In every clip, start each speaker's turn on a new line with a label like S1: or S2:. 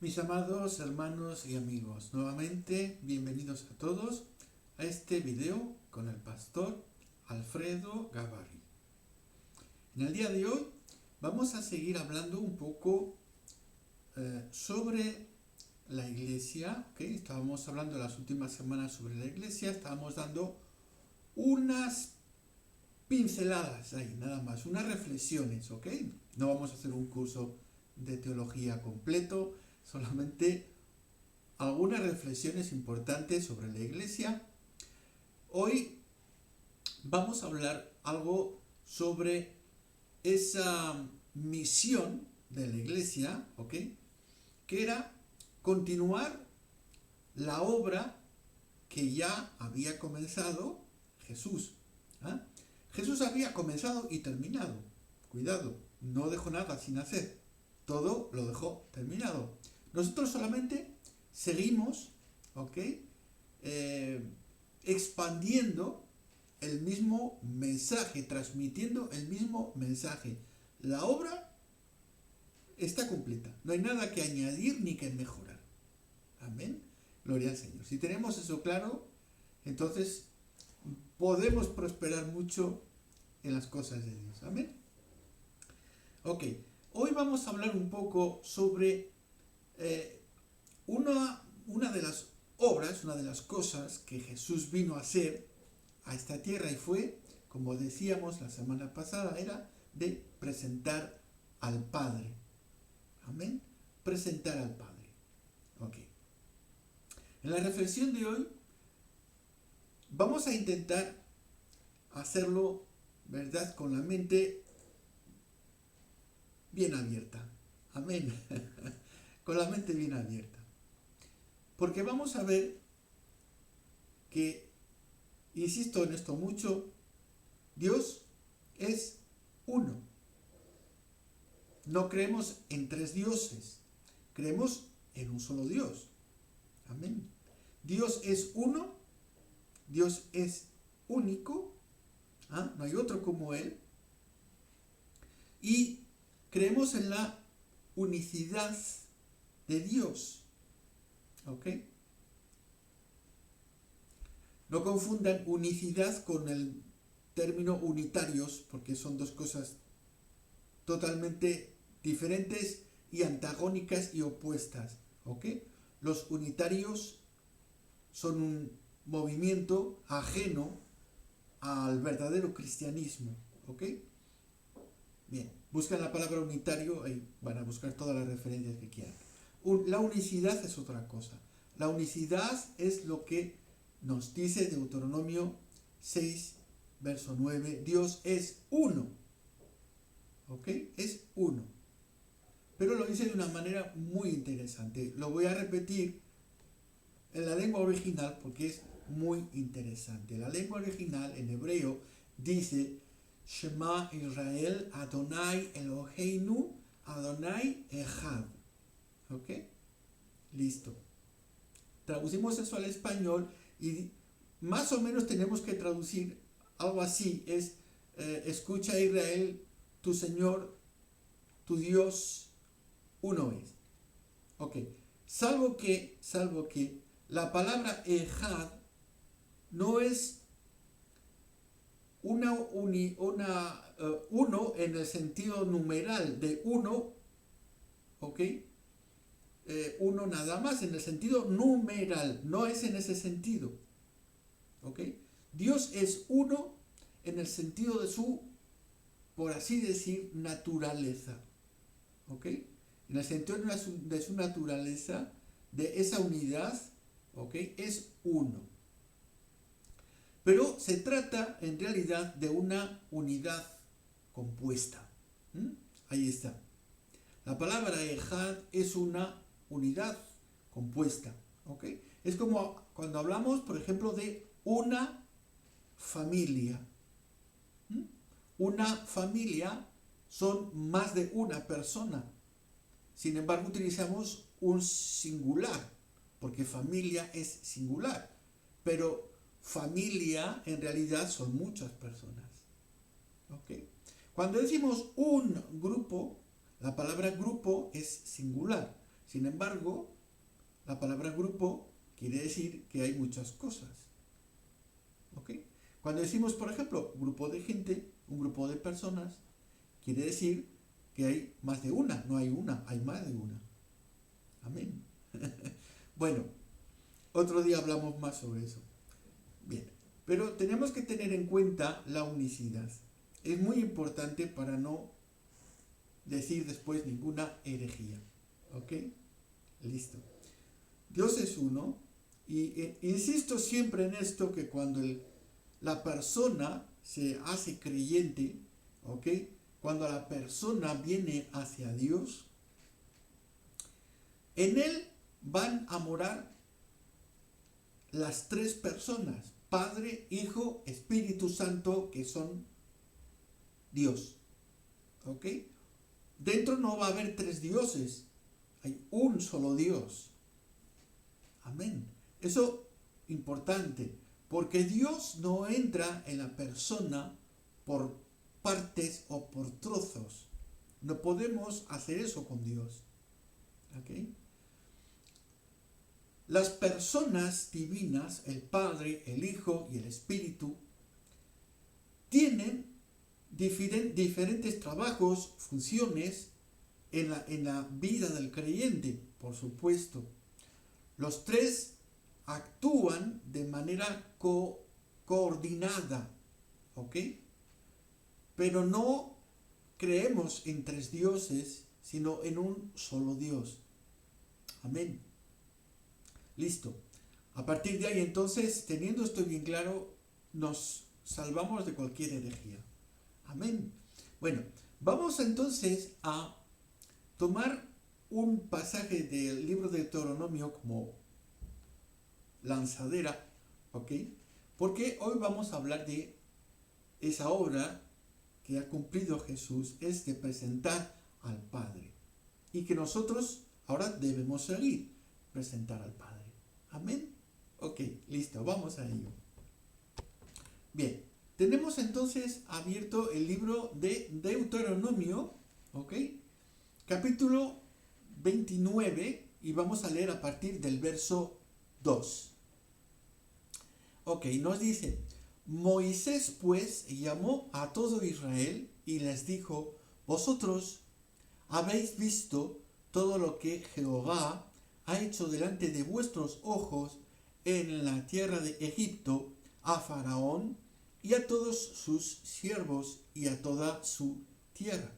S1: Mis amados hermanos y amigos, nuevamente bienvenidos a todos a este video con el pastor Alfredo Gavarri. En el día de hoy vamos a seguir hablando un poco sobre la iglesia. ¿Okay? Estábamos hablando las últimas semanas sobre la iglesia, estábamos dando unas pinceladas ahí, nada más, unas reflexiones, ¿ok? No vamos a hacer un curso de teología completo, solamente algunas reflexiones importantes sobre la iglesia. Hoy vamos a hablar algo sobre esa misión de la iglesia, ¿ok? Que era continuar la obra que ya había comenzado Jesús. ¿Ah? Jesús había comenzado y terminado. Cuidado, no dejó nada sin hacer. Todo lo dejó terminado. Nosotros solamente seguimos, ¿ok? Expandiendo el mismo mensaje, transmitiendo el mismo mensaje. La obra está completa. No hay nada que añadir ni que mejorar. Amén. Gloria al Señor. Si tenemos eso claro, entonces podemos prosperar mucho en las cosas de Dios. Amén. Ok, hoy vamos a hablar un poco sobre una de las obras, una de las cosas que Jesús vino a hacer a esta tierra y fue, como decíamos la semana pasada, era de presentar al Padre. Amén. Presentar al Padre. Ok. En la reflexión de hoy vamos a intentar hacerlo, ¿verdad?, con la mente bien abierta. Amén. Con la mente bien abierta. Porque vamos a ver que, insisto en esto mucho, Dios es uno. No creemos en tres dioses, creemos en un solo Dios. Amén. Dios es uno, Dios es único, ¿ah? No hay otro como Él. Y creemos en la unicidad de Dios. ¿Ok? No confundan unicidad con el término unitarios, porque son dos cosas totalmente diferentes y antagónicas y opuestas. ¿Ok? Los unitarios son un movimiento ajeno al verdadero cristianismo. ¿Ok? Bien, buscan la palabra unitario y van a buscar todas las referencias que quieran. La unicidad es otra cosa. La unicidad es lo que nos dice Deuteronomio 6, verso 9. Dios es uno. ¿Ok? Es uno. Pero lo dice de una manera muy interesante. Lo voy a repetir en la lengua original porque es muy interesante. La lengua original en hebreo dice: Shema Israel, Adonai Eloheinu, Adonai Echad. ¿Ok? Listo. Traducimos eso al español y más o menos tenemos que traducir algo así. Es, escucha Israel, tu Señor, tu Dios, uno es. Ok. Salvo que la palabra Echad no es uno en el sentido numeral de uno, ¿ok? Uno nada más, en el sentido numeral, no es en ese sentido, ¿ok? Dios es uno en el sentido de su, por así decir, naturaleza, ¿ok? En el sentido de su naturaleza, de esa unidad, ¿ok? Es uno. Pero se trata en realidad de una unidad compuesta. Ahí está. La palabra Echad es una unidad compuesta. ¿Ok? Es como cuando hablamos, por ejemplo, de una familia. Una familia son más de una persona. Sin embargo, utilizamos un singular, porque familia es singular. Pero familia en realidad son muchas personas. ¿Ok? Cuando decimos un grupo, la palabra grupo es singular. Sin embargo, la palabra grupo quiere decir que hay muchas cosas. ¿Ok? Cuando decimos, por ejemplo, grupo de gente, un grupo de personas, quiere decir que hay más de una, no hay una, hay más de una. Amén. Bueno, otro día hablamos más sobre eso. Bien, pero tenemos que tener en cuenta la unicidad. Es muy importante para no decir después ninguna herejía. ¿Ok? Listo. Dios es uno y insisto siempre en esto, que cuando la persona se hace creyente, ¿ok? Cuando la persona viene hacia Dios, en él van a morar las tres personas, Padre, Hijo, Espíritu Santo, que son Dios. ¿Ok? Dentro no va a haber tres dioses, hay un solo Dios. Amén. Eso importante, porque Dios no entra en la persona por partes o por trozos. No podemos hacer eso con Dios. ¿Ok? Las personas divinas, el Padre, el Hijo y el Espíritu, tienen diferentes trabajos, funciones en la vida del creyente, por supuesto. Los tres actúan de manera coordinada, ¿ok? Pero no creemos en tres dioses, sino en un solo Dios. Amén. Listo. A partir de ahí, entonces, teniendo esto bien claro, nos salvamos de cualquier herejía. Amén. Bueno, vamos entonces a tomar un pasaje del libro de Deuteronomio como lanzadera, ¿ok? Porque hoy vamos a hablar de esa obra que ha cumplido Jesús, es de presentar al Padre. Y que nosotros ahora debemos seguir, presentar al Padre. Amén. Ok, listo, vamos a ello. Bien, tenemos entonces abierto el libro de Deuteronomio, ¿ok? Capítulo 29, y vamos a leer a partir del verso 2. Ok, nos dice: Moisés pues llamó a todo Israel y les dijo: vosotros habéis visto todo lo que Jehová ha hecho delante de vuestros ojos en la tierra de Egipto, a Faraón y a todos sus siervos y a toda su tierra.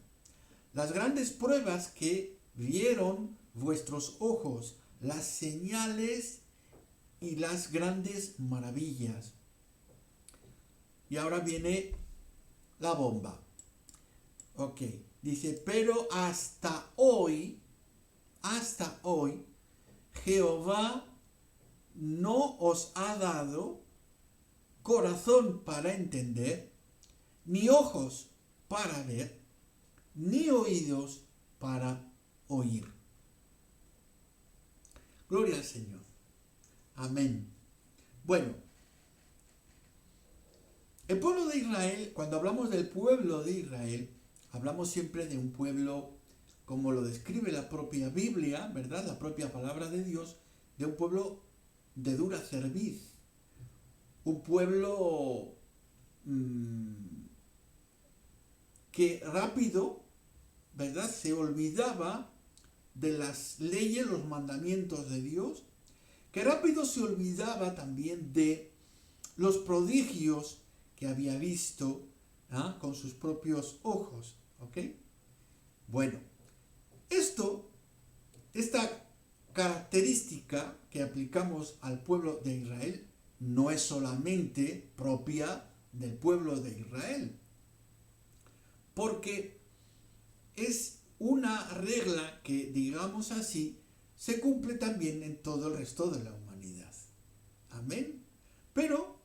S1: Las grandes pruebas que vieron vuestros ojos, las señales y las grandes maravillas. Y ahora viene la bomba. Ok, dice: pero hasta hoy, Jehová no os ha dado corazón para entender, ni ojos para ver, ni oídos para oír. Gloria al Señor. Amén. Bueno, el pueblo de Israel, cuando hablamos del pueblo de Israel, hablamos siempre de un pueblo, como lo describe la propia Biblia, ¿verdad? La propia palabra de Dios, de un pueblo de dura cerviz, un pueblo que rápido, ¿verdad?, se olvidaba de las leyes, los mandamientos de Dios, que rápido se olvidaba también de los prodigios que había visto con sus propios ojos. ¿Ok? Bueno, esta característica que aplicamos al pueblo de Israel no es solamente propia del pueblo de Israel, porque es una regla que, digamos así, se cumple también en todo el resto de la humanidad. Amén. Pero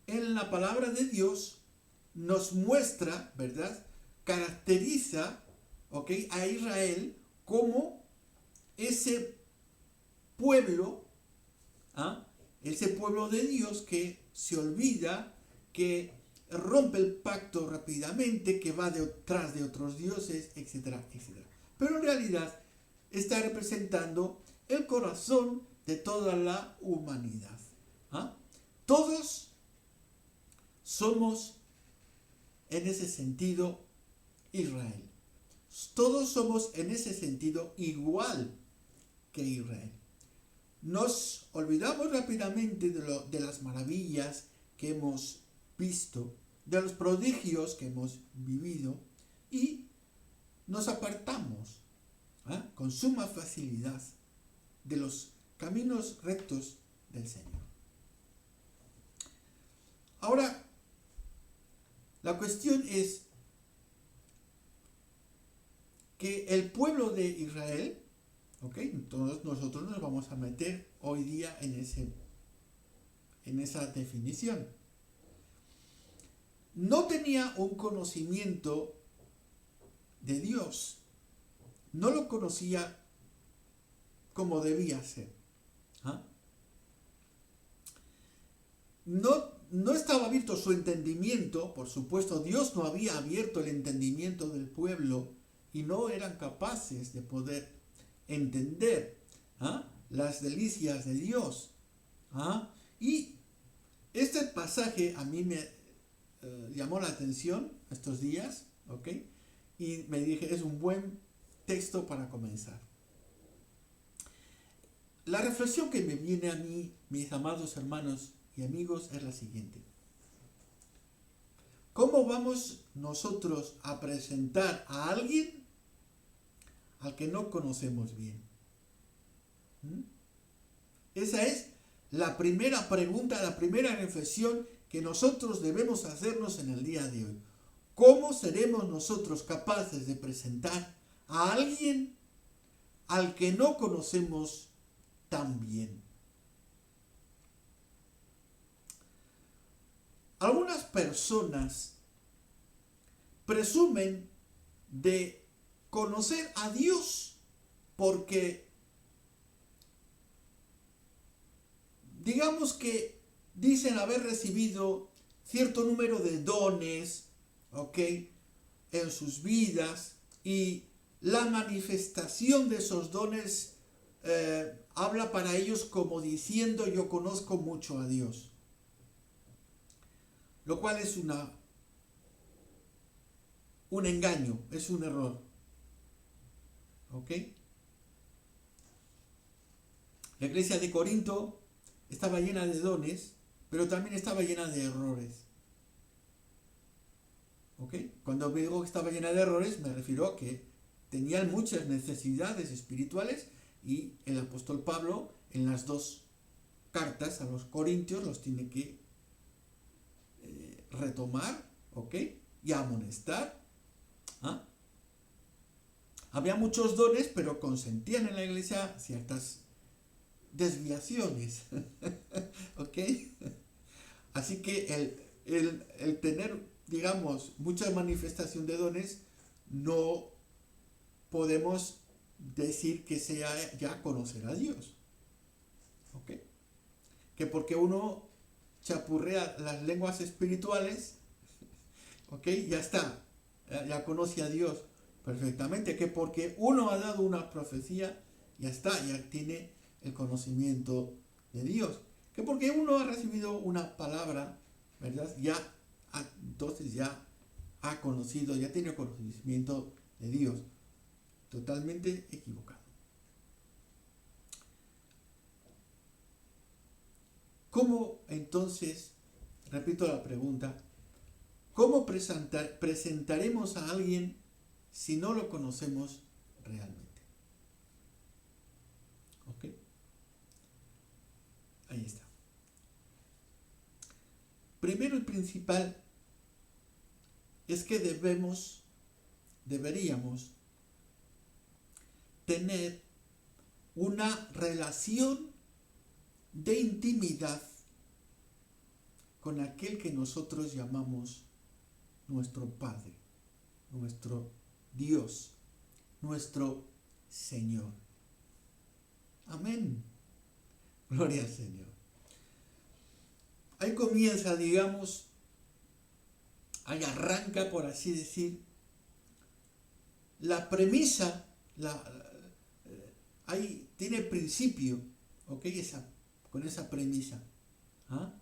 S1: en la palabra de Dios nos muestra, ¿verdad?, caracteriza, ¿ok?, a Israel como ese pueblo, ese pueblo de Dios que se olvida, que rompe el pacto rápidamente, que va detrás de otros dioses, etcétera, etcétera. Pero en realidad está representando el corazón de toda la humanidad. ¿Ah? Todos somos, en ese sentido, Israel. Todos somos, en ese sentido, igual que Israel. Nos olvidamos rápidamente de las maravillas que hemos visto, de los prodigios que hemos vivido, y nos apartamos con suma facilidad de los caminos rectos del Señor. Ahora, la cuestión es que el pueblo de Israel, entonces nosotros nos vamos a meter hoy día en esa definición, no tenía un conocimiento de Dios, no lo conocía como debía ser. No estaba abierto su entendimiento, por supuesto, Dios no había abierto el entendimiento del pueblo y no eran capaces de poder entender las delicias de Dios. Y este pasaje a mí me llamó la atención estos días, y me dije, es un buen texto para comenzar. La reflexión que me viene a mí, mis amados hermanos y amigos, es la siguiente. ¿Cómo vamos nosotros a presentar a alguien al que no conocemos bien? Esa es la primera pregunta, la primera reflexión que nosotros debemos hacernos en el día de hoy. ¿Cómo seremos nosotros capaces de presentar a alguien al que no conocemos tan bien? Algunas personas presumen de conocer a Dios porque, digamos que dicen haber recibido cierto número de dones, en sus vidas, y la manifestación de esos dones habla para ellos como diciendo yo conozco mucho a Dios. Lo cual es un engaño, es un error. La iglesia de Corinto estaba llena de dones, pero también estaba llena de errores. Cuando digo que estaba llena de errores, me refiero a que tenían muchas necesidades espirituales, y el apóstol Pablo en las dos cartas a los corintios los tiene que retomar, y amonestar. Había muchos dones, pero consentían en la iglesia ciertas desviaciones. Así que el tener, digamos, mucha manifestación de dones, no podemos decir que sea ya conocer a Dios. Que porque uno chapurrea las lenguas espirituales, ya está, ya conoce a Dios perfectamente. Que porque uno ha dado una profecía, ya está, ya tiene el conocimiento de Dios. Que porque uno ha recibido una palabra, ¿verdad? Entonces ya ha conocido, ya tiene conocimiento de Dios. Totalmente equivocado. ¿Cómo entonces, repito la pregunta, cómo presentaremos a alguien si no lo conocemos realmente? Ahí está. Primero y principal es que deberíamos tener una relación de intimidad con aquel que nosotros llamamos nuestro Padre, nuestro Dios, nuestro Señor. Amén. Gloria al Señor. Ahí comienza, digamos, ahí arranca, por así decir, la premisa, tiene principio, ¿ok? Con esa premisa. ¿Ah?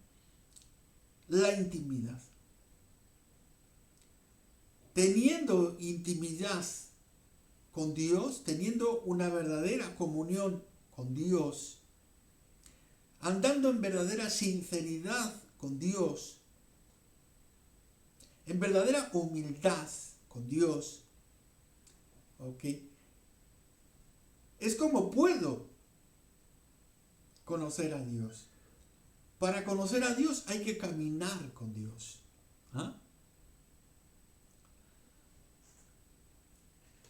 S1: La intimidad. Teniendo intimidad con Dios, teniendo una verdadera comunión con Dios, andando en verdadera sinceridad con Dios, en verdadera humildad con Dios, ¿ok? Es como puedo conocer a Dios. Para conocer a Dios hay que caminar con Dios. ¿Ah?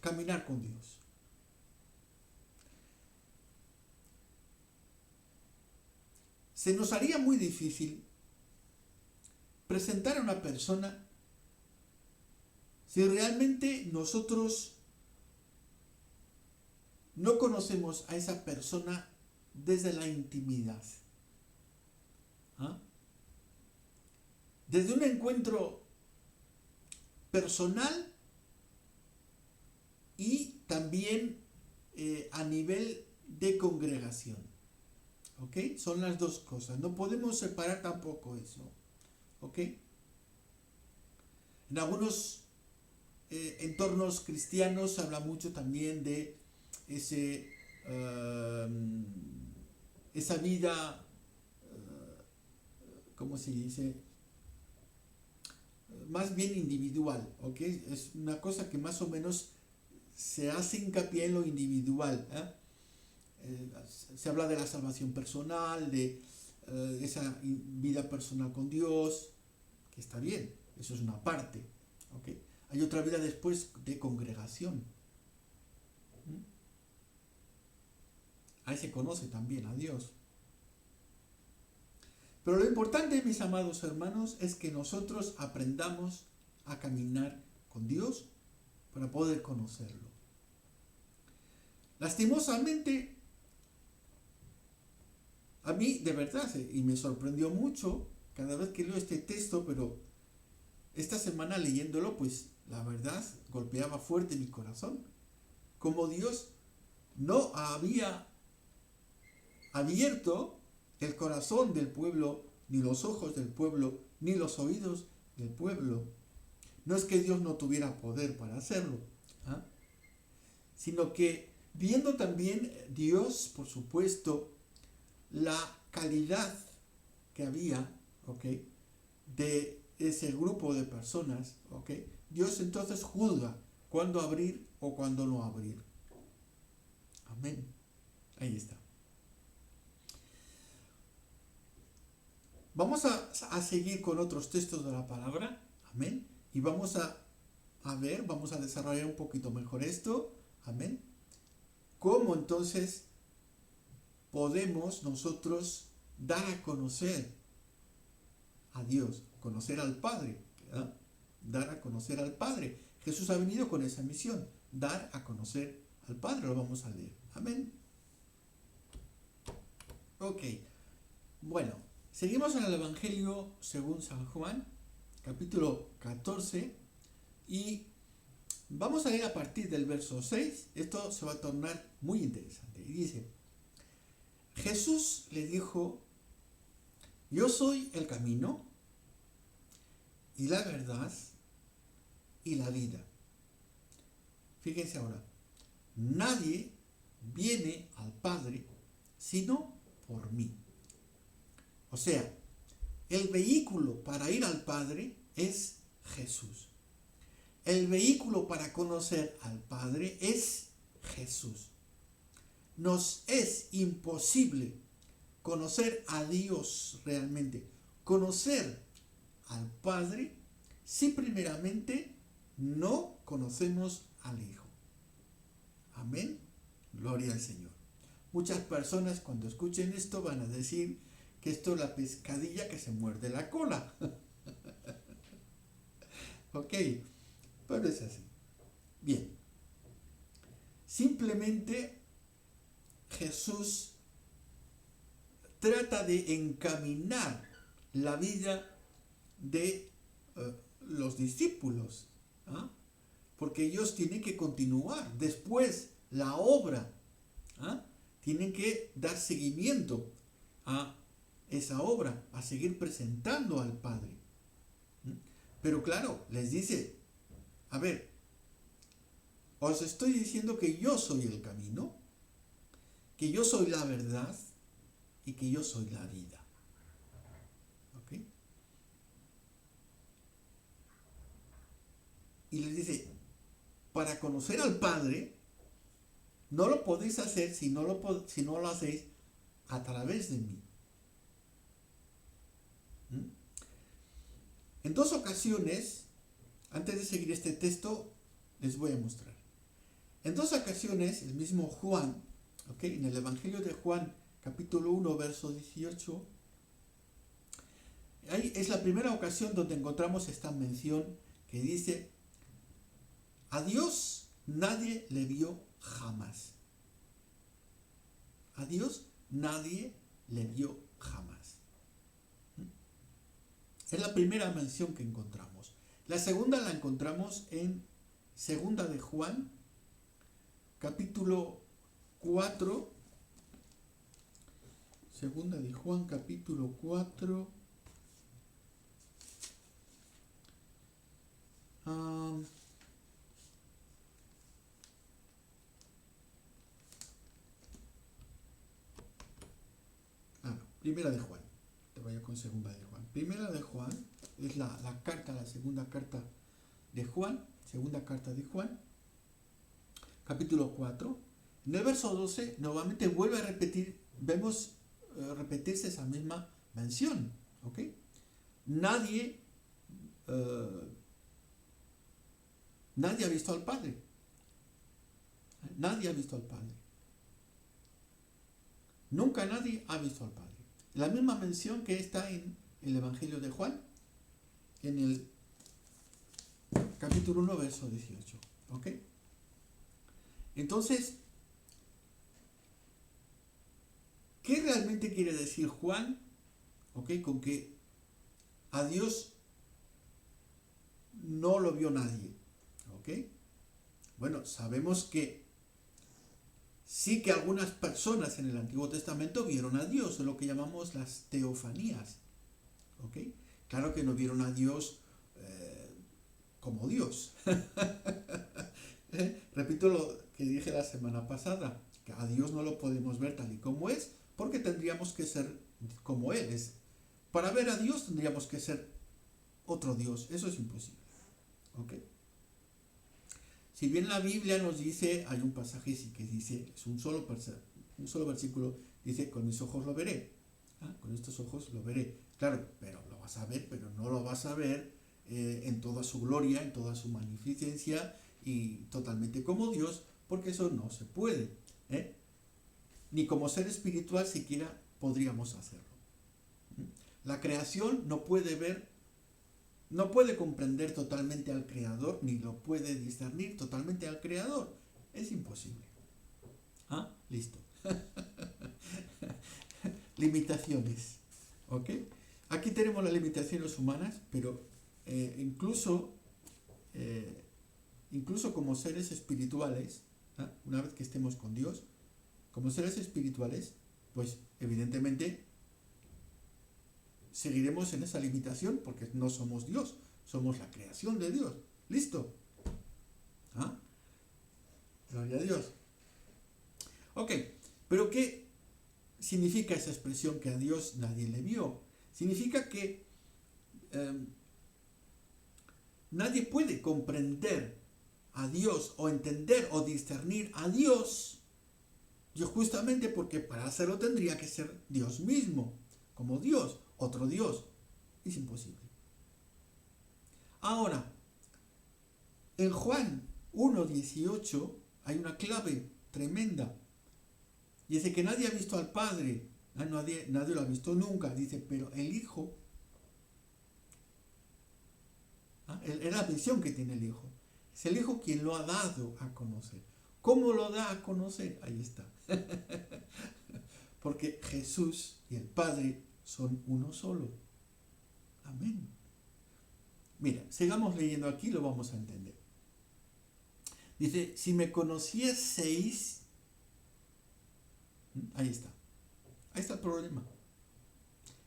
S1: Caminar con Dios. Se nos haría muy difícil presentar a una persona si realmente nosotros no conocemos a esa persona desde la intimidad. ¿Ah? Desde un encuentro personal y también a nivel de congregación. ¿Ok? Son las dos cosas. No podemos separar tampoco eso. ¿Ok? En algunos entornos cristianos se habla mucho también de esa vida, ¿cómo se dice? Más bien individual, ¿ok? Es una cosa que más o menos se hace hincapié en lo individual. Se habla de la salvación personal, de esa vida personal con Dios, que está bien, eso es una parte, ¿ok? Hay otra vida después de congregación. Ahí se conoce también a Dios. Pero lo importante, mis amados hermanos, es que nosotros aprendamos a caminar con Dios para poder conocerlo. Lastimosamente, a mí de verdad, y me sorprendió mucho cada vez que leo este texto, pero esta semana leyéndolo, pues la verdad golpeaba fuerte mi corazón. Como Dios no había abierto el corazón del pueblo, ni los ojos del pueblo, ni los oídos del pueblo. No es que Dios no tuviera poder para hacerlo, ¿ah? Sino que viendo también Dios, por supuesto, la calidad que había, ¿ok?, de ese grupo de personas, ¿ok?, Dios entonces juzga cuándo abrir o cuándo no abrir. Amén. Ahí está. Vamos a seguir con otros textos de la palabra. Amén. Y vamos a ver, vamos a desarrollar un poquito mejor esto. Amén. ¿Cómo entonces podemos nosotros dar a conocer a Dios, conocer al Padre? ¿Verdad? Dar a conocer al Padre. Jesús ha venido con esa misión, dar a conocer al Padre. Lo vamos a leer. Amén. Ok. Bueno, seguimos en el Evangelio según San Juan, capítulo 14, y vamos a leer a partir del verso 6. Esto se va a tornar muy interesante. Y dice: Jesús le dijo: yo soy el camino y la verdad y la vida. Fíjense ahora, nadie viene al Padre sino por mí. O sea, el vehículo para ir al Padre es Jesús. El vehículo para conocer al Padre es Jesús. Nos es imposible conocer a Dios realmente, conocer al Padre, si primeramente no conocemos al Hijo. Amén. Gloria al Señor. Muchas personas cuando escuchen esto van a decir que esto es la pescadilla que se muerde la cola. Ok, pero es así. Bien. Simplemente Jesús trata de encaminar la vida de los discípulos, ¿ah? Porque ellos tienen que continuar después la obra, ¿ah?, tienen que dar seguimiento a esa obra, a seguir presentando al Padre. Pero claro, les dice, a ver, os estoy diciendo que yo soy el camino, que yo soy la verdad y que yo soy la vida. ¿Ok? Y les dice, para conocer al Padre, no lo podéis hacer si no lo hacéis a través de mí. En dos ocasiones, antes de seguir este texto, les voy a mostrar. En dos ocasiones, el mismo Juan, ¿okay? En el Evangelio de Juan, capítulo 1, verso 18, ahí es la primera ocasión donde encontramos esta mención que dice, a Dios nadie le vio jamás. A Dios nadie le vio jamás. Es la primera mención que encontramos. La segunda la encontramos en Segunda de Juan, capítulo 4. Segunda de Juan, capítulo 4. Primera de Juan. Te vaya con Segunda de Juan. Primera de Juan es la segunda carta de Juan, segunda carta de Juan, capítulo 4. En el verso 12, nuevamente vuelve a repetir, vemos repetirse esa misma mención. ¿Ok? Nadie ha visto al Padre. Nadie ha visto al Padre. Nunca nadie ha visto al Padre. La misma mención que está en el Evangelio de Juan, en el capítulo 1, verso 18. ¿Ok? Entonces, ¿qué realmente quiere decir Juan? ¿Ok? Con que a Dios no lo vio nadie. ¿Ok? Bueno, sabemos que sí que algunas personas en el Antiguo Testamento vieron a Dios, lo que llamamos las teofanías. ¿Ok? Claro que no vieron a Dios como Dios. Repito lo que dije la semana pasada, que a Dios no lo podemos ver tal y como es, porque tendríamos que ser como Él es. Para ver a Dios tendríamos que ser otro Dios, eso es imposible. ¿Ok? Si bien la Biblia nos dice, hay un pasaje que dice, es un solo versículo, dice, con mis ojos lo veré. Con estos ojos lo veré. Claro, pero lo vas a ver, pero no lo vas a ver en toda su gloria, en toda su magnificencia y totalmente como Dios, porque eso no se puede. Ni como ser espiritual siquiera podríamos hacerlo. La creación no puede ver, no puede comprender totalmente al Creador, ni lo puede discernir totalmente al Creador. Es imposible. Listo. Limitaciones. ¿Ok? Aquí tenemos las limitaciones humanas, pero incluso como seres espirituales, una vez que estemos con Dios, como seres espirituales, pues evidentemente seguiremos en esa limitación porque no somos Dios, somos la creación de Dios. ¿Listo? Gloria a Dios. Ok, pero ¿qué significa esa expresión que a Dios nadie le vio? Significa que nadie puede comprender a Dios o entender o discernir a Dios, y justamente porque para hacerlo tendría que ser Dios mismo, como Dios, otro Dios. Es imposible. Ahora, en Juan 1:18 hay una clave tremenda. Dice que nadie ha visto al Padre, nadie lo ha visto nunca. Dice, pero el Hijo, es la visión que tiene el Hijo. Es el Hijo quien lo ha dado a conocer. ¿Cómo lo da a conocer? Ahí está. Porque Jesús y el Padre son uno solo. Amén. Mira, sigamos leyendo aquí, lo vamos a entender. Dice, si me conocieseis, Ahí está. Ahí está el problema.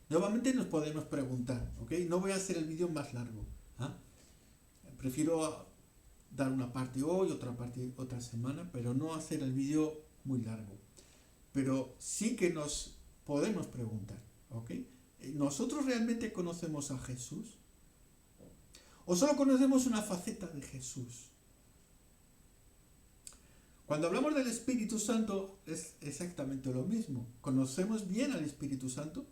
S1: Nuevamente nos podemos preguntar, ¿ok? No voy a hacer el vídeo más largo. ¿Ah? Prefiero dar una parte hoy, otra parte otra semana, pero no hacer el vídeo muy largo. Pero sí que nos podemos preguntar, ¿ok? ¿Nosotros realmente conocemos a Jesús? ¿O solo conocemos una faceta de Jesús? Cuando hablamos del Espíritu Santo es exactamente lo mismo. ¿Conocemos bien al Espíritu Santo?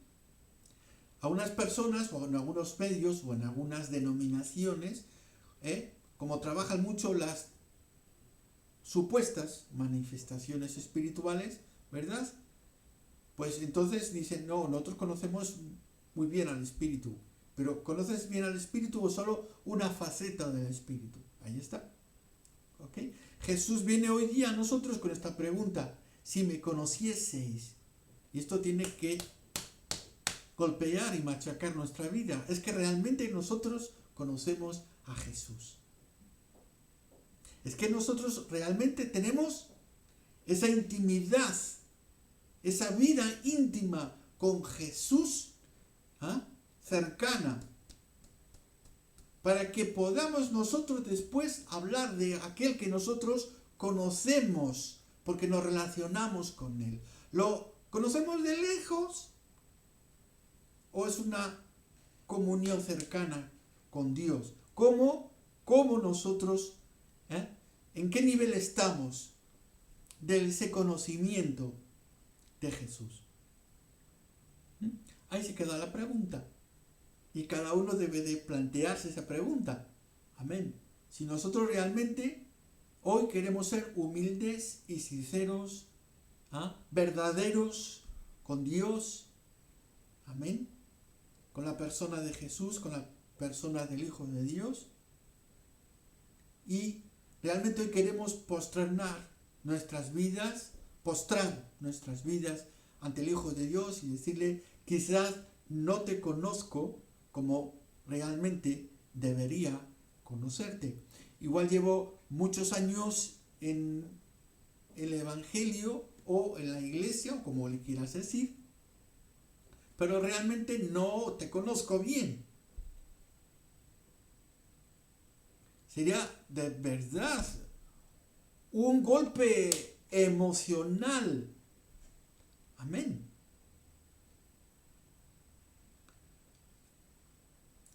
S1: A unas personas, o en algunos medios, o en algunas denominaciones, como trabajan mucho las supuestas manifestaciones espirituales, ¿verdad? Pues entonces dicen, no, nosotros conocemos muy bien al Espíritu. Pero ¿conoces bien al Espíritu o solo una faceta del Espíritu? Ahí está. ¿Ok? Jesús viene hoy día a nosotros con esta pregunta. Si me conocieseis. Y esto tiene que golpear y machacar nuestra vida. Es que realmente nosotros conocemos a Jesús. Es que nosotros realmente tenemos esa intimidad, esa vida íntima con Jesús, cercana, para que podamos nosotros después hablar de aquel que nosotros conocemos, porque nos relacionamos con él. ¿Lo conocemos de lejos o es una comunión cercana con Dios? ¿Cómo nosotros, en qué nivel estamos de ese conocimiento de Jesús? Ahí se queda la pregunta. Y cada uno debe de plantearse esa pregunta. Amén. Si nosotros realmente hoy queremos ser humildes y sinceros, verdaderos con Dios, amén, con la persona de Jesús, con la persona del Hijo de Dios, y realmente hoy queremos postrar nuestras vidas ante el Hijo de Dios y decirle, quizás no te conozco como realmente debería conocerte. Igual llevo muchos años en el Evangelio o en la iglesia, o como le quieras decir, pero realmente no te conozco bien. Sería de verdad un golpe emocional. Amén.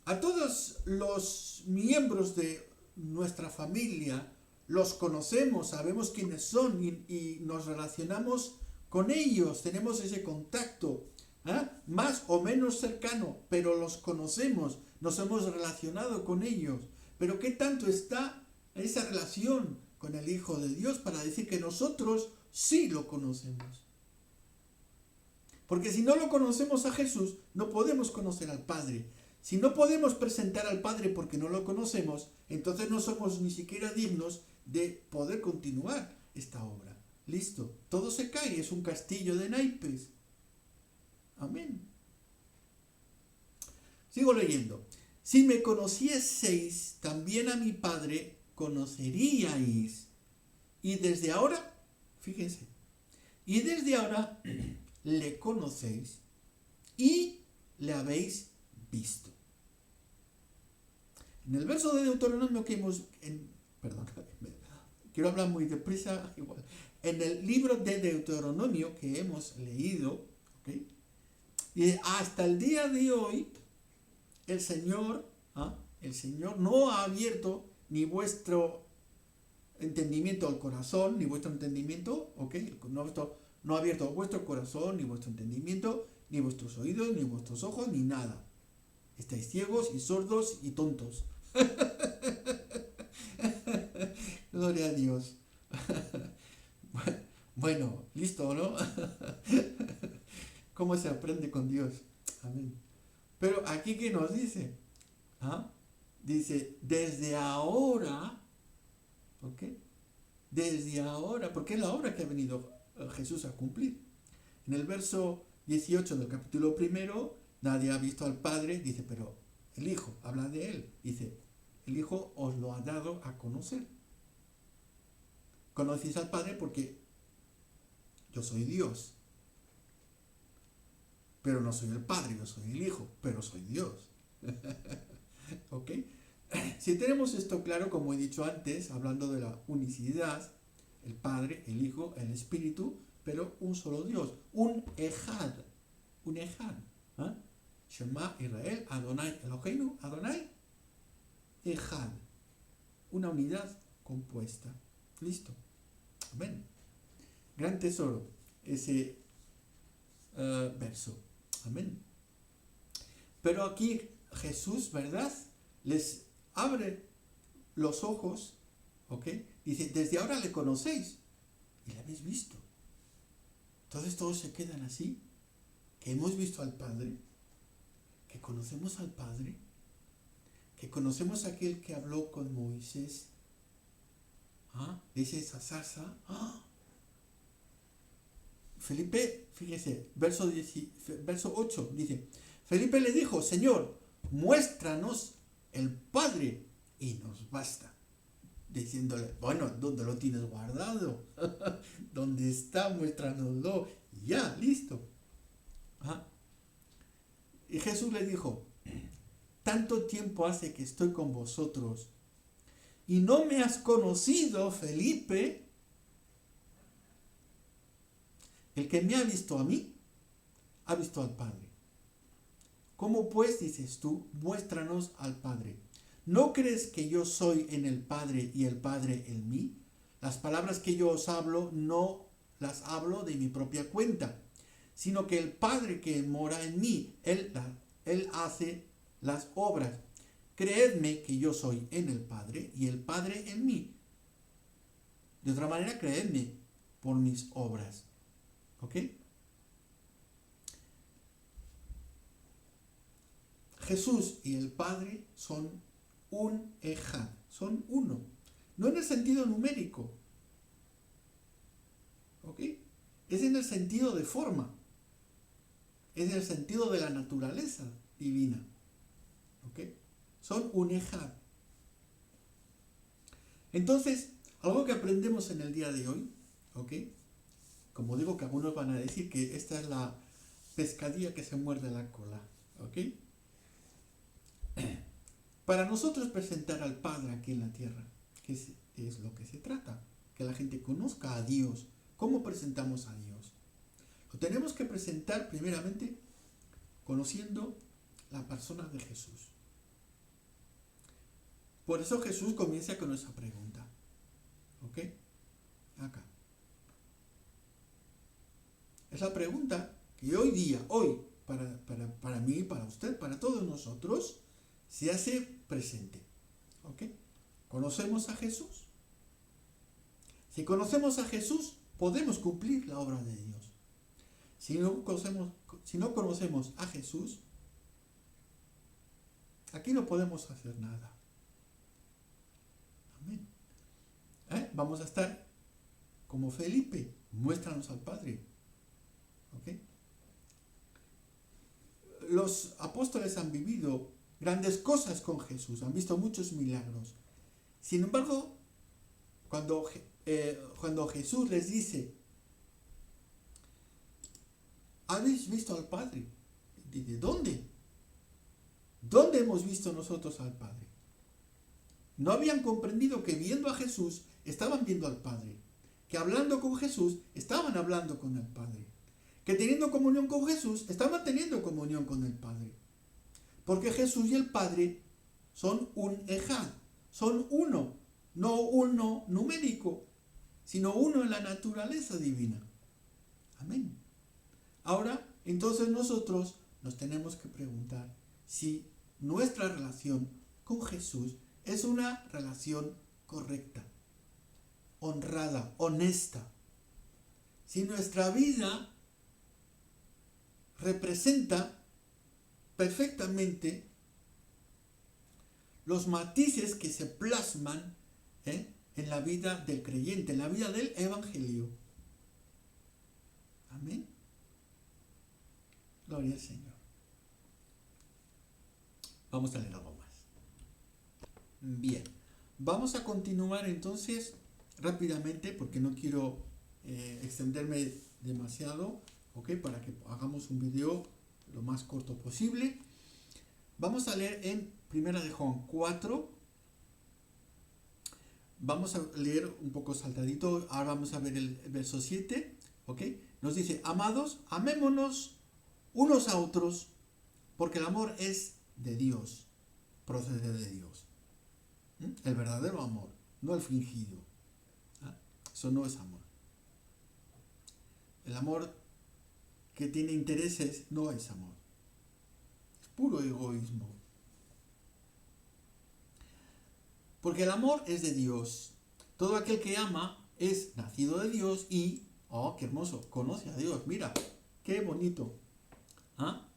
S1: A todos los miembros de nuestra familia los conocemos, sabemos quiénes son y nos relacionamos con ellos, tenemos ese contacto, más o menos cercano, pero los conocemos, nos hemos relacionado con ellos. Pero ¿qué tanto está esa relación con el Hijo de Dios para decir que nosotros sí lo conocemos? Porque si no lo conocemos a Jesús, no podemos conocer al Padre. Si no podemos presentar al Padre porque no lo conocemos, entonces no somos ni siquiera dignos de poder continuar esta obra. Listo, todo se cae, es un castillo de naipes. Amén. Sigo leyendo. Si me conocieseis, también a mi Padre conoceríais. Y desde ahora, fíjense, y desde ahora le conocéis y le habéis visto. En el verso de Deuteronomio que quiero hablar muy deprisa, igual. En el libro de Deuteronomio que hemos leído, ¿okay? Y hasta el día de hoy, el Señor no ha abierto ni vuestro entendimiento al corazón, ni vuestro entendimiento, ¿ok? No ha abierto vuestro corazón, ni vuestro entendimiento, ni vuestros oídos, ni vuestros ojos, ni nada. Estáis ciegos y sordos y tontos. Gloria a Dios. Bueno, listo, ¿no? ¿Cómo se aprende con Dios? Amén. Pero aquí, ¿qué nos dice? Dice, desde ahora, ¿ok? Desde ahora, porque es la obra que ha venido Jesús a cumplir. En el verso 18 del capítulo 1, nadie ha visto al Padre, dice, pero el Hijo, habla de Él, dice, el Hijo os lo ha dado a conocer. Conocéis al Padre porque yo soy Dios. pero no soy el Padre, yo soy el Hijo, pero soy Dios. ¿Ok? Si tenemos esto claro, como he dicho antes, hablando de la unicidad, el Padre, el Hijo, el Espíritu, pero un solo Dios, un Ejad, un Ejad. ¿Eh? Shema Israel, Adonai Eloheinu, Adonai Ejad, una unidad compuesta. Listo. Amén. Gran tesoro ese verso. Amén. Pero aquí Jesús, ¿verdad? Les abre los ojos, ¿ok? Dice, desde ahora le conocéis y le habéis visto. Entonces todos se quedan así, que hemos visto al Padre, que conocemos al Padre, que conocemos a aquel que habló con Moisés. ¿Ah? Dice esa zarza. ¡Ah! Felipe, fíjese, verso 8, dice, Felipe le dijo, Señor, muéstranos el Padre y nos basta. Diciéndole, bueno, ¿dónde lo tienes guardado? ¿Dónde está? Muéstranoslo. Ya, listo. ¿Ah? Y Jesús le dijo, tanto tiempo hace que estoy con vosotros y no me has conocido, Felipe. El que me ha visto a mí, ha visto al Padre. ¿Cómo pues, dices tú, muéstranos al Padre? ¿No crees que yo soy en el Padre y el Padre en mí? Las palabras que yo os hablo no las hablo de mi propia cuenta, sino que el Padre que mora en mí, Él hace las obras. Creedme que yo soy en el Padre y el Padre en mí. De otra manera, creedme por mis obras. ¿Ok? Jesús y el Padre son un ejad, son uno. No en el sentido numérico. ¿Ok? Es en el sentido de forma. Es en el sentido de la naturaleza divina. ¿Ok? Son un ejad. Entonces, algo que aprendemos en el día de hoy, ¿ok? Como digo, que algunos van a decir que esta es la pescadilla que se muerde la cola. ¿Ok? Para nosotros presentar al Padre aquí en la tierra, que es lo que se trata, que la gente conozca a Dios. ¿Cómo presentamos a Dios? Lo tenemos que presentar primeramente conociendo la persona de Jesús. Por eso Jesús comienza con esa pregunta. ¿Ok? Acá. Es la pregunta que hoy día, para mí, para usted, para todos nosotros, se hace presente. ¿Ok? ¿Conocemos a Jesús? Si conocemos a Jesús, podemos cumplir la obra de Dios. Si no conocemos a Jesús, aquí no podemos hacer nada. Amén. Vamos a estar como Felipe, muéstranos al Padre. ¿Ok? Los apóstoles han vivido grandes cosas con Jesús, han visto muchos milagros. Sin embargo, cuando Jesús les dice, ¿habéis visto al Padre? Dice, ¿dónde? ¿Dónde hemos visto nosotros al Padre? No habían comprendido que viendo a Jesús estaban viendo al Padre, que hablando con Jesús estaban hablando con el Padre, que teniendo comunión con Jesús estaban teniendo comunión con el Padre. Porque Jesús y el Padre son un ejad, son uno, no uno numérico, sino uno en la naturaleza divina. Amén. Ahora, entonces nosotros nos tenemos que preguntar si nuestra relación con Jesús es una relación correcta, honrada, honesta. Si nuestra vida representa perfectamente los matices que se plasman en la vida del creyente, en la vida del evangelio. Amén. Gloria al Señor. Vamos a leer algo más. Bien. Vamos a continuar entonces rápidamente, porque no quiero extenderme demasiado, ¿ok? Para que hagamos un video lo más corto posible. Vamos a leer en 1 de Juan 4. Vamos a leer un poco saltadito. Ahora vamos a ver el verso 7. ¿Ok? Nos dice: amados, amémonos unos a otros, porque el amor es de Dios, procede de Dios. El verdadero amor, no el fingido. Eso no es amor. El amor que tiene intereses no es amor. Es puro egoísmo. Porque el amor es de Dios. Todo aquel que ama es nacido de Dios y, oh, qué hermoso, conoce a Dios. Mira, qué bonito. ¿Ah?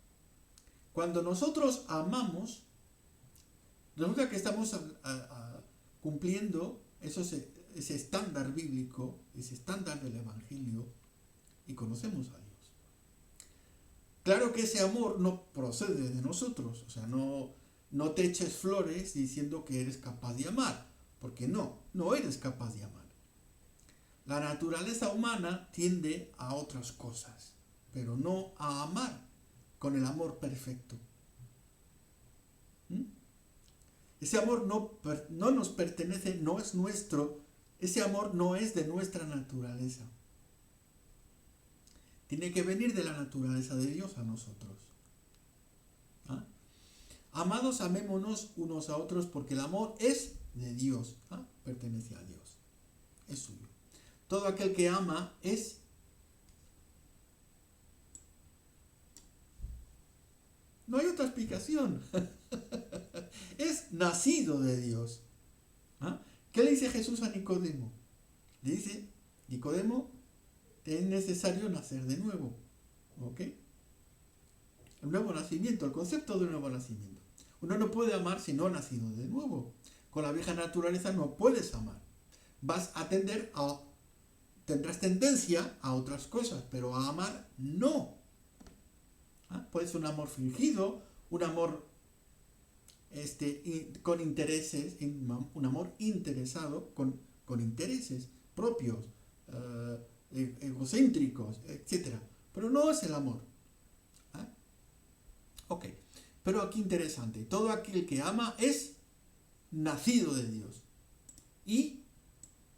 S1: Cuando nosotros amamos, resulta que estamos cumpliendo ese estándar bíblico, ese estándar del Evangelio, y conocemos a Dios. Claro que ese amor no procede de nosotros, o sea, no te eches flores diciendo que eres capaz de amar, porque no eres capaz de amar. La naturaleza humana tiende a otras cosas, pero no a amar con el amor perfecto. Ese amor no nos pertenece, no es nuestro, ese amor no es de nuestra naturaleza. Tiene que venir de la naturaleza de Dios a nosotros. ¿Ah? Amados, amémonos unos a otros porque el amor es de Dios. Pertenece a Dios. Es suyo. Todo aquel que ama es... No hay otra explicación. Es nacido de Dios. ¿Qué le dice Jesús a Nicodemo? Le dice: Nicodemo, es necesario nacer de nuevo. ¿Ok? El nuevo nacimiento, el concepto de nuevo nacimiento. Uno no puede amar si no ha nacido de nuevo. Con la vieja naturaleza no puedes amar. Tendrás tendencia a otras cosas, pero a amar no. Puede ser un amor fingido, un amor con intereses, un amor interesado con intereses propios, egocéntricos, etc. Pero no es el amor. Ok, pero aquí interesante, todo aquel que ama es nacido de Dios y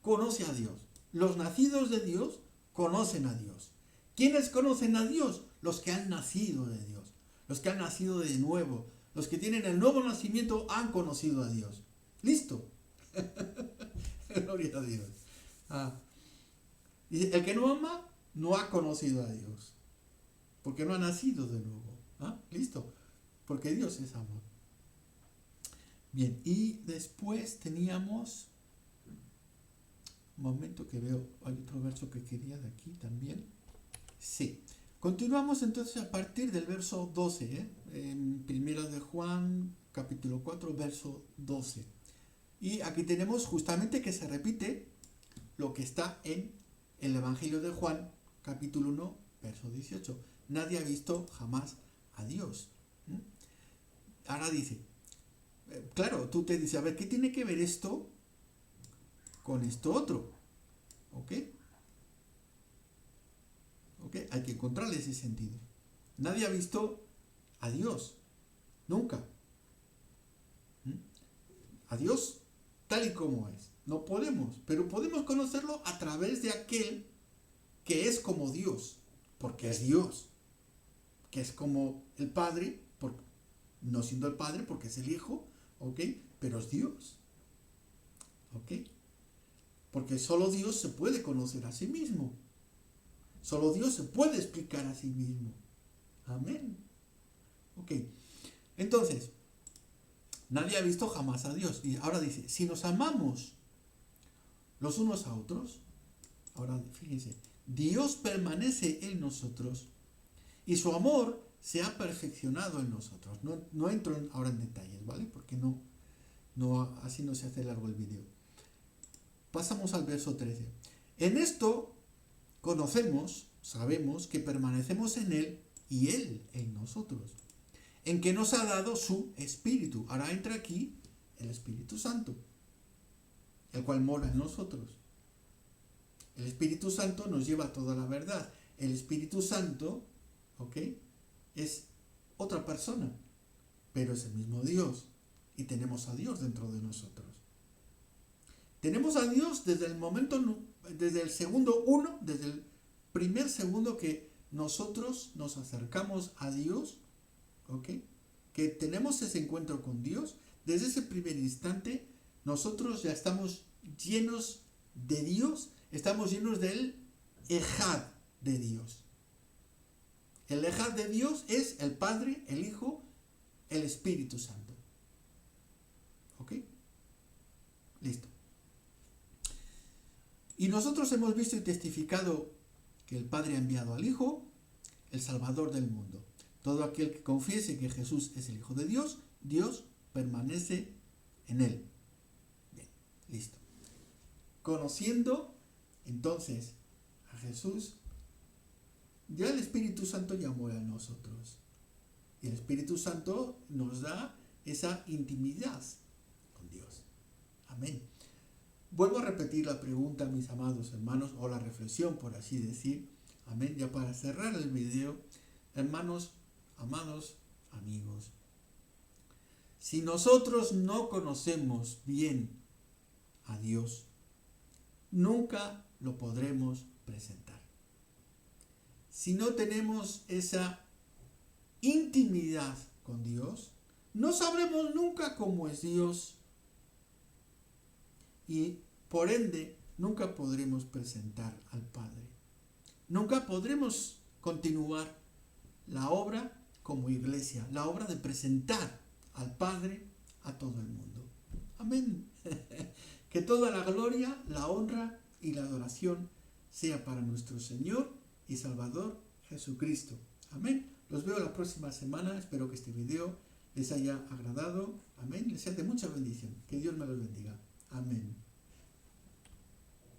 S1: conoce a Dios. Los nacidos de Dios conocen a Dios. ¿Quiénes conocen a Dios? Los que han nacido de Dios, los que han nacido de nuevo, los que tienen el nuevo nacimiento han conocido a Dios. ¿Listo? Gloria a Dios. Dice, el que no ama no ha conocido a Dios, porque no ha nacido de nuevo. ¿Listo? Porque Dios es amor. Bien, y después teníamos... Un momento que veo, hay otro verso que quería de aquí también. Sí. Continuamos entonces a partir del verso 12, en 1 de Juan, capítulo 4, verso 12. Y aquí tenemos justamente que se repite lo que está en el Evangelio de Juan, capítulo 1, verso 18. Nadie ha visto jamás a Dios. Ahora dice, claro, tú te dices, a ver, ¿qué tiene que ver esto con esto otro? ¿Ok? Hay que encontrarle ese sentido. Nadie ha visto a Dios, nunca. A Dios tal y como es. No podemos, pero podemos conocerlo a través de aquel que es como Dios, porque es Dios, que es como el Padre, no siendo el Padre porque es el Hijo, ¿ok? Pero es Dios, ¿ok? Porque solo Dios se puede conocer a sí mismo. Solo Dios se puede explicar a sí mismo. Amén. Ok. Entonces, nadie ha visto jamás a Dios. Y ahora dice, si nos amamos los unos a otros, ahora fíjense, Dios permanece en nosotros y su amor se ha perfeccionado en nosotros. No entro ahora en detalles, ¿vale? Porque así no se hace largo el vídeo. Pasamos al verso 13. En esto sabemos que permanecemos en Él y Él en nosotros, en que nos ha dado su Espíritu. Ahora entra aquí el Espíritu Santo, el cual mora en nosotros. El Espíritu Santo nos lleva a toda la verdad. El Espíritu Santo, ¿ok?, es otra persona, pero es el mismo Dios y tenemos a Dios dentro de nosotros. Tenemos a Dios desde el momento, desde el segundo uno, desde el primer segundo que nosotros nos acercamos a Dios, ¿ok? Que tenemos ese encuentro con Dios, desde ese primer instante nosotros ya estamos llenos de Dios, estamos llenos del Ejad de Dios. El Ejad de Dios es el Padre, el Hijo, el Espíritu Santo. ¿Ok? Listo. Y nosotros hemos visto y testificado que el Padre ha enviado al Hijo, el Salvador del mundo. Todo aquel que confiese que Jesús es el Hijo de Dios, Dios permanece en él. Bien, listo. Conociendo entonces a Jesús, ya el Espíritu Santo ya mora en nosotros. Y el Espíritu Santo nos da esa intimidad con Dios. Amén. Vuelvo a repetir la pregunta, mis amados hermanos, o la reflexión, por así decir. Amén. Ya para cerrar el video, hermanos, amados amigos, si nosotros no conocemos bien a Dios, nunca lo podremos presentar. Si no tenemos esa intimidad con Dios, no sabremos nunca cómo es Dios y por ende nunca podremos presentar al Padre. Nunca podremos continuar la obra como iglesia, la obra de presentar al Padre a todo el mundo. Amén. Que toda la gloria, la honra y la adoración sea para nuestro Señor y Salvador Jesucristo. Amén. Los veo la próxima semana. Espero que este video les haya agradado. Amén. Les sea de mucha bendición. Que Dios me los bendiga. Amén.